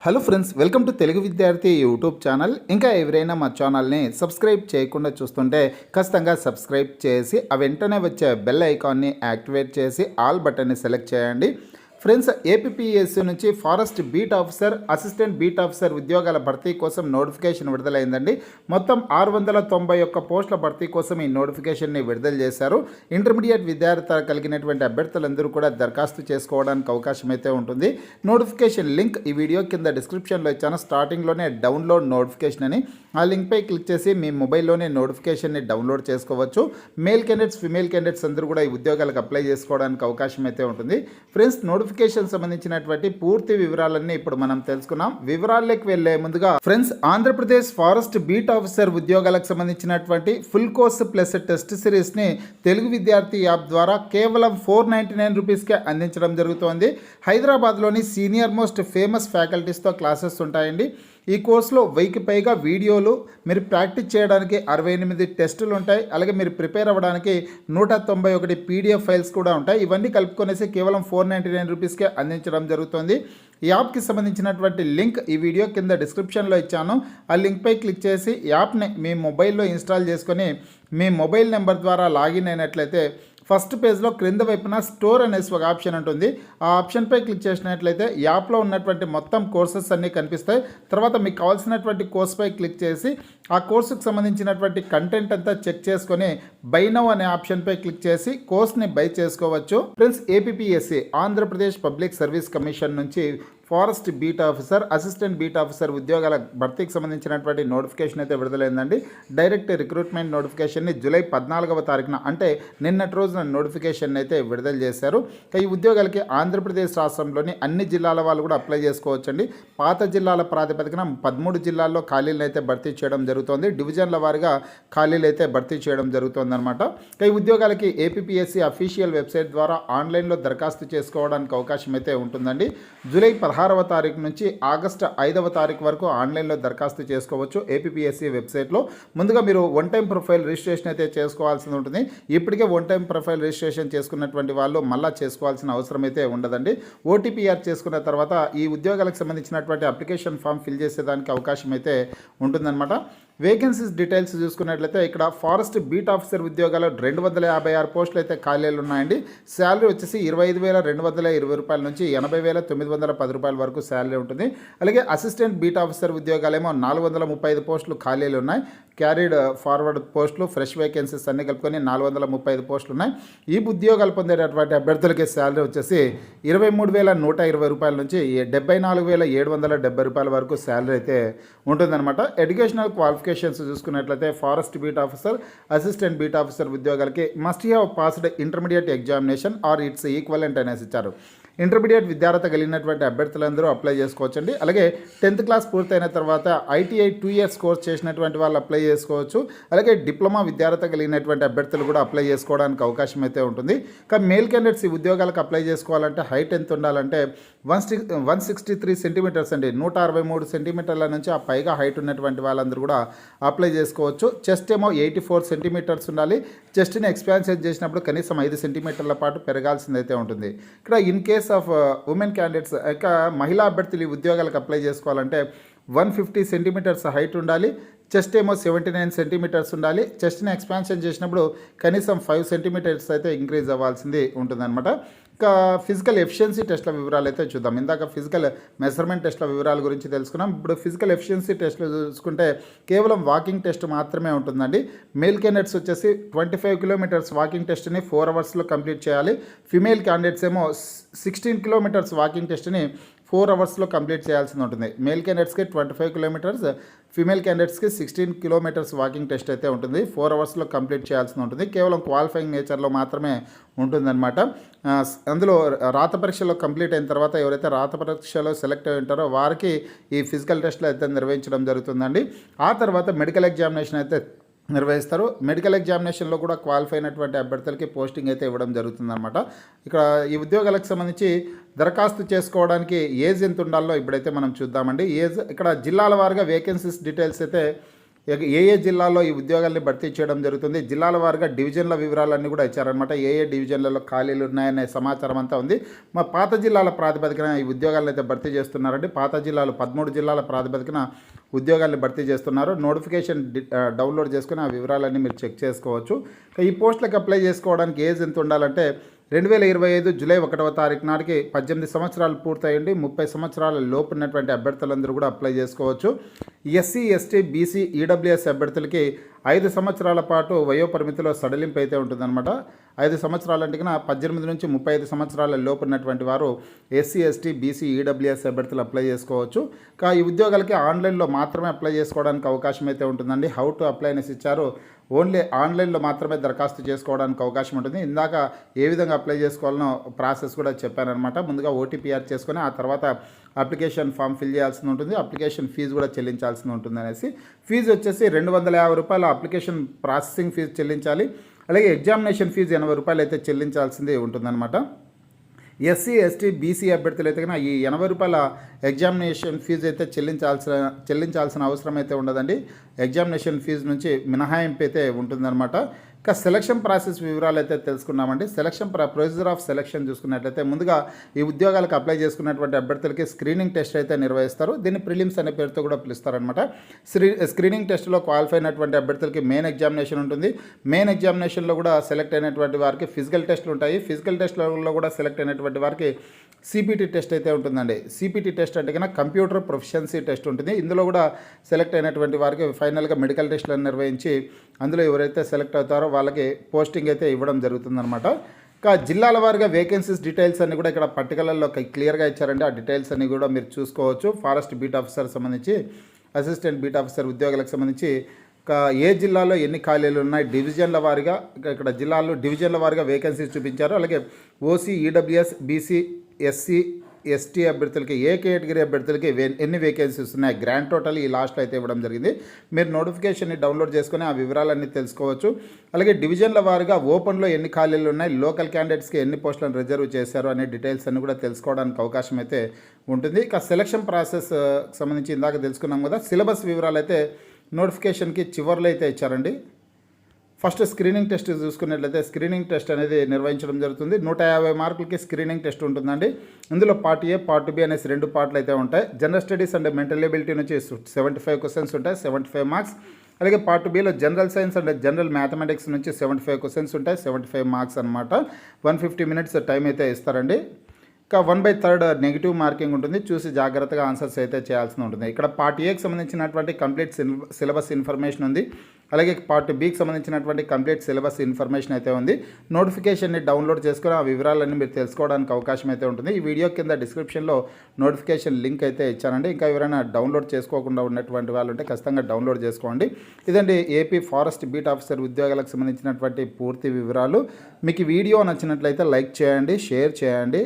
Hello friends, welcome to Telugu విద్యార్థి YouTube channel. ఇంకా ఎవరైనా మా ఛానల్ని సబ్స్క్రైబ్ చేయకుండా చూస్తుంటే ఖచ్చితంగా సబ్స్క్రైబ్ చేసి ఆ వెంటనే వచ్చే బెల్ ఐకాన్ని యాక్టివేట్ చేసి ఆల్ బటన్ని సెలెక్ట్ చేయండి. ఫ్రెండ్స్, ఏపీపీఎస్సీ నుంచి forest beat officer, assistant beat officer ఉద్యోగాల భర్తీ కోసం నోటిఫికేషన్ విడుదలైందండి. మొత్తం 691 పోస్టుల భర్తీ కోసం ఈ నోటిఫికేషన్ని విడుదల చేశారు. ఇంటర్మీడియట్ విద్యార్థి కలిగినటువంటి అభ్యర్థులందరూ కూడా దరఖాస్తు చేసుకోవడానికి అవకాశం అయితే ఉంటుంది. నోటిఫికేషన్ లింక్ ఈ వీడియో కింద డిస్క్రిప్షన్లో ఇచ్చాను. స్టార్టింగ్లోనే డౌన్లోడ్ నోటిఫికేషన్ అని ఆ లింక్పై క్లిక్ చేసి మీ మొబైల్లోనే నోటిఫికేషన్ని డౌన్లోడ్ చేసుకోవచ్చు. మేల్ క్యాండిడేట్స్, ఫిమేల్ క్యాండిడేట్స్ అందరూ కూడా ఈ ఉద్యోగాలకు అప్లై చేసుకోవడానికి అవకాశం అయితే ఉంటుంది. ఫ్రెండ్స్, నోటిఫికేషన్ సంబంధించినటువంటి పూర్తి వివరాలన్నీ ఇప్పుడు మనం తెలుసుకున్నాం. వివరాల్లోకి వెళ్లే ముందుగా friends, Andhra Pradesh forest beat officer ఉద్యోగాలకు సంబంధించినటువంటి ఫుల్ కోర్స్ ప్లస్ టెస్ట్ సిరీస్ని తెలుగు విద్యార్థి యాప్ ద్వారా కేవలం 499 రూపీస్కే అందించడం జరుగుతోంది. హైదరాబాద్లోని సీనియర్ మోస్ట్ ఫేమస్ ఫ్యాకల్టీస్తో క్లాసెస్ ఉంటాయండి. ఈ కోర్సులో 1000కి పైగా వీడియోలు, మీరు ప్రాక్టీస్ చేయడానికి 68 టెస్టులు ఉంటాయి. అలాగే మీరు ప్రిపేర్ అవ్వడానికి 191 పీడిఎఫ్ ఫైల్స్ కూడా ఉంటాయి. ఇవన్నీ కలుపుకొనేసి కేవలం 499 రూపీస్కే అందించడం జరుగుతుంది. ఈ యాప్కి సంబంధించినటువంటి లింక్ ఈ వీడియో కింద డిస్క్రిప్షన్లో ఇచ్చాను. ఆ లింక్పై క్లిక్ చేసి యాప్ని మీ మొబైల్లో ఇన్స్టాల్ చేసుకొని మీ మొబైల్ నెంబర్ ద్వారా లాగిన్ అయినట్లయితే ఫస్ట్ పేజ్లో క్రింద వైపున స్టోర్ అనేసి ఒక ఆప్షన్ ఉంటుంది. ఆ ఆప్షన్పై క్లిక్ చేసినట్లయితే యాప్లో ఉన్నటువంటి మొత్తం కోర్సెస్ అన్నీ కనిపిస్తాయి. తర్వాత మీకు కావాల్సినటువంటి కోర్సుపై క్లిక్ చేసి ఆ కోర్సుకు సంబంధించినటువంటి కంటెంట్ అంతా చెక్ చేసుకొని బై నౌ అనే ఆప్షన్పై క్లిక్ చేసి కోర్స్ని బై చేసుకోవచ్చు. Friends, APPSC Andhra Pradesh public service commission నుంచి forest beat officer, assistant beat officer ఉద్యోగాల భర్తీకి సంబంధించినటువంటి నోటిఫికేషన్ అయితే విడుదలైందండి. డైరెక్ట్ రిక్రూట్మెంట్ నోటిఫికేషన్ని జూలై 14వ తారీఖున అంటే నిన్నటి రోజున నోటిఫికేషన్ అయితే విడుదల చేశారు. ఈ ఉద్యోగాలకి ఆంధ్రప్రదేశ్ రాష్ట్రంలోని అన్ని జిల్లాల వాళ్ళు కూడా అప్లై చేసుకోవచ్చండి. పాత జిల్లాల ప్రాతిపదికన 13 జిల్లాల్లో ఖాళీలను అయితే భర్తీ చేయడం జరుగుతుంది. డివిజన్ల వారీగా ఖాళీలు అయితే భర్తీ చేయడం జరుగుతుంది అనమాట. ఈ ఉద్యోగాలకి ఏపీపీఎస్సీ అఫీషియల్ వెబ్సైట్ ద్వారా ఆన్లైన్లో దరఖాస్తు చేసుకోవడానికి అవకాశం అయితే ఉంటుందండి. జూలై 16వ తారీఖు నుంచి ఆగస్టు 5వ తారీఖు వరకు ఆన్లైన్లో దరఖాస్తు చేసుకోవచ్చు ఏపీపీఎస్సీ వెబ్సైట్లో. ముందుగా మీరు వన్ టైం ప్రొఫైల్ రిజిస్ట్రేషన్ అయితే చేసుకోవాల్సి ఉంటుంది. ఇప్పటికే వన్ టైం ప్రొఫైల్ రిజిస్ట్రేషన్ చేసుకున్నటువంటి వాళ్ళు మళ్ళీ చేసుకోవాల్సిన అవసరం అయితే ఉండదండి. ఓటీపీఆర్ చేసుకున్న తర్వాత ఈ ఉద్యోగాలకు సంబంధించినటువంటి అప్లికేషన్ ఫామ్ ఫిల్ చేసేదానికి అవకాశం అయితే ఉంటుందన్నమాట. వేకెన్సీస్ డీటెయిల్స్ చూసుకున్నట్లయితే ఇక్కడ ఫారెస్ట్ బీట్ ఆఫీసర్ ఉద్యోగాలు 256 పోస్టులు అయితే ఖాళీలు ఉన్నాయండి. శాలరీ వచ్చేసి 25,220 రూపాయల నుంచి 80,910 రూపాయల వరకు శాలరీ ఉంటుంది. అలాగే అసిస్టెంట్ బీట్ ఆఫీసర్ ఉద్యోగాలేమో 435 పోస్టులు ఖాళీలు ఉన్నాయి. క్యారీడ్ ఫార్వర్డ్ పోస్టులు, ఫ్రెష్ వేకెన్సీస్ అన్ని కలుపుకొని 435 పోస్టులు ఉన్నాయి. ఈ ఉద్యోగాలు పొందేటటువంటి అభ్యర్థులకి శాలరీ వచ్చేసి 23,120 రూపాయల నుంచి 74,770 రూపాయల వరకు శాలరీ అయితే ఉంటుందన్నమాట. ఎడ్యుకేషనల్ క్వాలిఫికేషన్స్ చూసుకున్నట్లయితే forest beat officer, assistant beat officer ఉద్యోగాలకి must have passed intermediate examination or its equivalent అనేసి ఇచ్చారు. ఇంటర్మీడియట్ విద్యార్థి కలిగినటువంటి అభ్యర్థులందరూ అప్లై చేసుకోవచ్చండి. అలాగే 10th క్లాస్ పూర్తయిన తర్వాత ఐటీఐ 2 ఇయర్స్ కోర్స్ చేసినటువంటి వాళ్ళు అప్లై చేసుకోవచ్చు. అలాగే డిప్లొమా విద్యార్థి కలిగినటువంటి అభ్యర్థులు కూడా అప్లై చేసుకోవడానికి అవకాశం అయితే ఉంటుంది. కానీ మేల్ క్యాండిడేట్స్ ఈ ఉద్యోగాలకు అప్లై చేసుకోవాలంటే హైట్ ఎంత ఉండాలంటే 163 సెంటీమీటర్స్ అండి. 163 సెంటీమీటర్ల నుంచి ఆ పైగా హైట్ ఉన్నటువంటి వాళ్ళందరూ కూడా అప్లై చేసుకోవచ్చు. చెస్ట్ ఏమో 84 సెంటీమీటర్స్ ఉండాలి. చెస్ట్ని ఎక్స్పాన్షన్ చేసినప్పుడు కనీసం 5 సెంటీమీటర్ల పాటు పెరగాల్సిందైతే ఉంటుంది. ఇక్కడ in case of women candidates, ఇక మహిళా అభ్యర్థులు ఈ ఉద్యోగాలకు అప్లై చేసుకోవాలంటే 150 సెంటీమీటర్స్ హైట్ ఉండాలి. చెస్ట్ ఏమో 79 సెంటీమీటర్స్ ఉండాలి. చెస్ట్ని ఎక్స్పాన్షన్ చేసినప్పుడు కనీసం 5 సెంటీమీటర్స్ అయితే ఇంక్రీజ్ అవ్వాల్సింది ఉంటుందన్నమాట. ఇంకా ఫిజికల్ ఎఫిషియన్సీ టెస్ట్ల వివరాలు అయితే చూద్దాం. ఇందాక ఫిజికల్ మెజర్మెంట్ టెస్ట్ల వివరాల గురించి తెలుసుకున్నాం. ఇప్పుడు ఫిజికల్ ఎఫిషియన్సీ టెస్ట్లు చూసుకుంటే కేవలం వాకింగ్ టెస్ట్ మాత్రమే ఉంటుందండి. మేల్ క్యాండిడేట్స్ వచ్చేసి 25 కిలోమీటర్స్ వాకింగ్ టెస్ట్ని 4 అవర్స్లో కంప్లీట్ చేయాలి. ఫిమేల్ క్యాండిడేట్స్ ఏమో 16 కిలోమీటర్స్ వాకింగ్ టెస్ట్ని 4 అవర్స్లో కంప్లీట్ చేయాల్సి ఉంటుంది. మేల్ క్యాండిడేట్స్కి 25 కిలోమీటర్స్, ఫీమేల్ క్యాండిడేట్స్కి 16 కిలోమీటర్స్ వాకింగ్ టెస్ట్ అయితే ఉంటుంది. 4 అవర్స్లో కంప్లీట్ చేయాల్సి ఉంటుంది. కేవలం క్వాలిఫైయింగ్ నేచర్లో మాత్రమే ఉంటుందన్నమాట. అందులో రాత పరీక్షలో కంప్లీట్ అయిన తర్వాత ఎవరైతే రాత పరీక్షలో సెలెక్ట్ అయి ఉంటారో వారికి ఈ ఫిజికల్ టెస్ట్లు అయితే నిర్వహించడం జరుగుతుందండి. ఆ తర్వాత మెడికల్ ఎగ్జామినేషన్ అయితే నిర్వహిస్తారు. మెడికల్ ఎగ్జామినేషన్లో కూడా క్వాలిఫై అయినటువంటి అభ్యర్థులకి పోస్టింగ్ అయితే ఇవ్వడం జరుగుతుందన్నమాట. ఇక్కడ ఈ ఉద్యోగాలకు సంబంధించి దరఖాస్తు చేసుకోవడానికి ఏజ్ ఎంత ఉండాలో ఇప్పుడైతే మనం చూద్దామండి. ఏజ్ ఇక్కడ జిల్లాల వారీగా వేకెన్సీస్ డీటెయిల్స్ అయితే ఏ ఏ జిల్లాల్లో ఈ ఉద్యోగాల్ని భర్తీ చేయడం జరుగుతుంది, జిల్లాల వారీగా డివిజన్ల వివరాలన్నీ కూడా ఇచ్చారనమాట. ఏ ఏ డివిజన్లలో ఖాళీలు ఉన్నాయనే సమాచారం అంతా ఉంది. మా పాత జిల్లాల ప్రాతిపదికన ఈ ఉద్యోగాలను అయితే భర్తీ చేస్తున్నారండి. పాత జిల్లాలు 13 జిల్లాల ప్రాతిపదికన ఉద్యోగాల్ని భర్తీ చేస్తున్నారు. నోటిఫికేషన్ డౌన్లోడ్ చేసుకుని ఆ వివరాలన్నీ మీరు చెక్ చేసుకోవచ్చు. ఈ పోస్టులకు అప్లై చేసుకోవడానికి ఏజ్ ఎంత ఉండాలంటే 2025 జూలై 1వ తారీఖు నాటికి 18 సంవత్సరాలు పూర్తయ్యండి. 30 సంవత్సరాల లోపు ఉన్నటువంటి అభ్యర్థులందరూ కూడా అప్లై చేసుకోవచ్చు. ఎస్సీ, ఎస్టీ, బీసీ, ఈడబ్ల్యూఎస్ అభ్యర్థులకి 5 సంవత్సరాల పాటు వయోపరిమితిలో సడలింపు అయితే ఉంటుందన్నమాట. 5 సంవత్సరాలంటే 18 నుంచి 35 సంవత్సరాల లోపు ఉన్నటువంటి వారు ఎస్సీ, ఎస్టీ, బీసీ, ఈడబ్ల్యూఎస్ అభ్యర్థులు అప్లై చేసుకోవచ్చు. ఈ ఉద్యోగాలకి ఆన్లైన్లో మాత్రమే అప్లై చేసుకోవడానికి అవకాశం అయితే ఉంటుందండి. హౌ టు అప్లై అనేసి ఇచ్చారు. ఓన్లీ ఆన్లైన్లో మాత్రమే దరఖాస్తు చేసుకోవడానికి అవకాశం ఉంటుంది. ఇందాక ఏ విధంగా అప్లై చేసుకోవాలనో ప్రాసెస్ కూడా చెప్పానమాట. ముందుగా ఓటీపీఆర్ చేసుకొని ఆ తర్వాత అప్లికేషన్ ఫామ్ ఫిల్ చేయాల్సి ఉంటుంది. అప్లికేషన్ ఫీజు కూడా చెల్లించాల్సి ఉంటుంది అనేసి. ఫీజు వచ్చేసి 250 రూపాయల అప్లికేషన్ ప్రాసెసింగ్ ఫీజు చెల్లించాలి. అలాగే ఎగ్జామినేషన్ ఫీజు 80 రూపాయలు అయితే చెల్లించాల్సింది ఉంటుందన్నమాట. ఎస్సీ, ఎస్టీ, బీసీ అభ్యర్థులు అయితే కన్నా ఈ 80 రూపాయల ఎగ్జామినేషన్ ఫీజు అయితే చెల్లించాల్సిన అవసరం అయితే ఉండదండి. ఎగ్జామినేషన్ ఫీజు నుంచి మినహాయింపు అయితే ఉంటుందన్నమాట. సెలక్షన్ ప్రాసెస్ వివరాలు అయితే తెలుసుకున్నామండి. ప్రొసీజర్ ఆఫ్ సెలక్షన్ చూసుకున్నట్లయితే ముందుగా ఈ ఉద్యోగాలకు అప్లై చేసుకున్నటువంటి అభ్యర్థులకి స్క్రీనింగ్ టెస్ట్ అయితే నిర్వహిస్తారు. దీన్ని ప్రిలిమ్స్ అనే పేరుతో కూడా పిలుస్తారనమాట. స్క్రీనింగ్ టెస్ట్లో క్వాలిఫై అయినటువంటి అభ్యర్థులకి మెయిన్ ఎగ్జామినేషన్ ఉంటుంది. మెయిన్ ఎగ్జామినేషన్లో కూడా సెలెక్ట్ అయినటువంటి వారికి ఫిజికల్ టెస్టులు ఉంటాయి. ఫిజికల్ టెస్ట్లో కూడా సెలెక్ట్ అయినటువంటి వారికి సిపిటి టెస్ట్ అయితే ఉంటుందండి. సిపిటి టెస్ట్ అంటే కన్నా కంప్యూటర్ ప్రొఫిషియన్సీ టెస్ట్ ఉంటుంది. ఇందులో కూడా సెలెక్ట్ అయినటువంటి వారికి ఫైనల్గా మెడికల్ టెస్టులను నిర్వహించి అందులో ఎవరైతే సెలెక్ట్ అవుతారో వాళ్ళకి పోస్టింగ్ అయితే ఇవ్వడం జరుగుతుందన్నమాట. జిల్లాల వారీగా వేకెన్సీస్ డీటెయిల్స్ అన్ని కూడా ఇక్కడ పర్టికులర్లో క్లియర్గా ఇచ్చారండి. ఆ డీటెయిల్స్ అన్ని కూడా మీరు చూసుకోవచ్చు. ఫారెస్ట్ బీట్ ఆఫీసర్ సంబంధించి, అసిస్టెంట్ బీట్ ఆఫీసర్ ఉద్యోగాలకు సంబంధించి ఏ జిల్లాలో ఎన్ని ఖాళీలు ఉన్నాయి, డివిజన్ల వారీగా ఇక్కడ జిల్లాల్లో డివిజన్ల వారీగా వేకెన్సీస్ చూపించారు. అలాగే OC, EWS, BC, SC, ST అభ్యర్థులకి, ఏ కేటగిరీ అభ్యర్థులకి ఎన్ని వేకెన్సీస్ ఉన్నాయి, గ్రాండ్ టోటల్ ఈ లాస్ట్లో అయితే ఇవ్వడం జరిగింది. మీరు నోటిఫికేషన్ని డౌన్లోడ్ చేసుకొని ఆ వివరాలన్నీ తెలుసుకోవచ్చు. అలాగే డివిజన్ల వారీగా ఓపెన్లో ఎన్ని ఖాళీలు ఉన్నాయి, లోకల్ క్యాండిడేట్స్కి ఎన్ని పోస్టులను రిజర్వ్ చేశారు అనే డీటెయిల్స్ అన్ని కూడా తెలుసుకోవడానికి అవకాశం అయితే ఉంటుంది. సెలక్షన్ ప్రాసెస్ సంబంధించి ఇందాక తెలుసుకున్నాం కదా. సిలబస్ వివరాలు అయితే నోటిఫికేషన్కి చివర్లో అయితే ఇచ్చారండి. ఫస్ట్ స్క్రీనింగ్ టెస్ట్ చూసుకున్నట్లయితే స్క్రీనింగ్ టెస్ట్ అనేది నిర్వహించడం జరుగుతుంది. 150 మార్కులకి స్క్రీనింగ్ టెస్ట్ ఉంటుందండి. ఇందులో పార్ట్ ఏ, పార్ట్ బి అనేసి 2 పార్ట్లు అయితే ఉంటాయి. General studies and mental ability నుంచి 75 క్వశ్చన్స్ ఉంటాయి, 75 మార్క్స్. అలాగే part below general science and general mathematics నుంచి 75 క్వశ్చన్స్ ఉంటాయి, 75 మార్క్స్ అనమాట. 150 మినిట్స్ టైం అయితే ఇస్తారండి. 1/3 నెగిటివ్ మార్కింగ్ ఉంటుంది. చూసి జాగ్రత్తగా ఆన్సర్స్ అయితే చేయాల్సి ఉంటుంది. ఇక్కడ పార్ట్ ఏకి సంబంధించినటువంటి కంప్లీట్ సిలబస్ ఇన్ఫర్మేషన్ ఉంది. అలాగే పార్ట్ బికి సంబంధించినటువంటి కంప్లీట్ సిలబస్ ఇన్ఫర్మేషన్ అయితే ఉంది. నోటిఫికేషన్ని డౌన్లోడ్ చేసుకుని ఆ వివరాలన్నీ మీరు తెలుసుకోవడానికి అవకాశం అయితే ఉంటుంది. ఈ వీడియో కింద డిస్క్రిప్షన్లో నోటిఫికేషన్ లింక్ అయితే ఇచ్చానండి. ఇంకా ఎవరైనా డౌన్లోడ్ చేసుకోకుండా ఉన్నటువంటి వాళ్ళు ఉంటే ఖచ్చితంగా డౌన్లోడ్ చేసుకోండి. ఇదండి ఏపీ ఫారెస్ట్ బీట్ ఆఫీసర్ ఉద్యోగాలకు సంబంధించినటువంటి పూర్తి వివరాలు. మీకు ఈ వీడియో నచ్చినట్లయితే లైక్ చేయండి, షేర్ చేయండి.